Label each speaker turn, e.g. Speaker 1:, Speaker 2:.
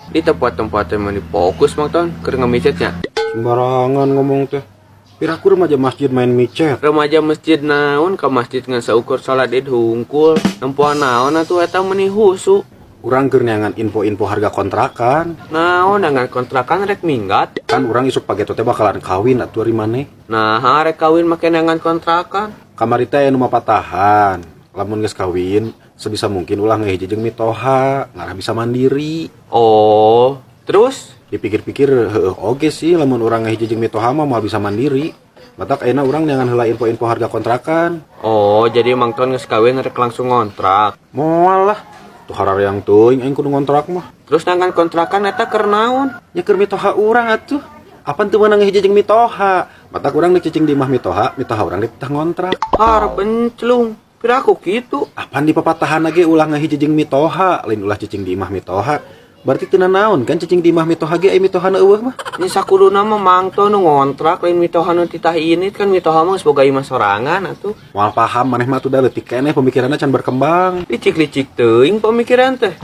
Speaker 1: Di tempat-tempat yang mani fokus mang ton keur ngamicetnya.
Speaker 2: Sembarangan ngomong teh. Piraku remaja masjid main micet.
Speaker 1: Remaja masjid naon ka masjid ngan saukur salat id hungkul. Nempuan naon atuh eta meuni husu.
Speaker 2: Urang keur neangan info-info harga kontrakan.
Speaker 1: Naon dengan kontrakan rek minggat.
Speaker 2: Kan urang isuk pagi teh bakalan kawin atuh ari maneh.
Speaker 1: Nah, rek kawin make neangan kontrakan.
Speaker 2: Kamari teh anu mapatahan. Lamun geus kawin, sebisa mungkin ulah ngehiji jeung mitoha, ngarah bisa mandiri.
Speaker 1: Oh, terus
Speaker 2: Dipikir-pikir heueuh oge sih lamun urang ngehiji jeung mitoha mah moal bisa mandiri. Batak ayeuna urang neangan heula info-info harga kontrakan.
Speaker 1: oh jadi mang ton geus kawin rek langsung ngontrak.
Speaker 2: Moal lah. Tuh harareang teuing aing kudu ngontrak mah.
Speaker 1: Terus neangan kontrakan eta keur naon?
Speaker 2: Nya keur mitoha urang atuh. Apaan teu meunang ngehiji jeung mitoha? Batak urang rek cicing di imah mitoha urang rek tah ngontrak.
Speaker 1: Hareup benclung. Piraku kitu.
Speaker 2: Apaan di papatahan lagi ulah ngehiji jeung mitoha, lain ulah cicing di imah mitoha. Berarti teu naon kan cicing di imah mitoha ge aya mitohana eueuh mah.
Speaker 1: Nya sakuluna mah mang ton nu ngontrak lain mitoha nu titah ini kan mitoha mah geus boga imah sorangan atuh.
Speaker 2: Moal paham maneh mah tuh da leutik keneh pemikiranna can berkembang.
Speaker 1: Licik-licik teuing pemikiran teh.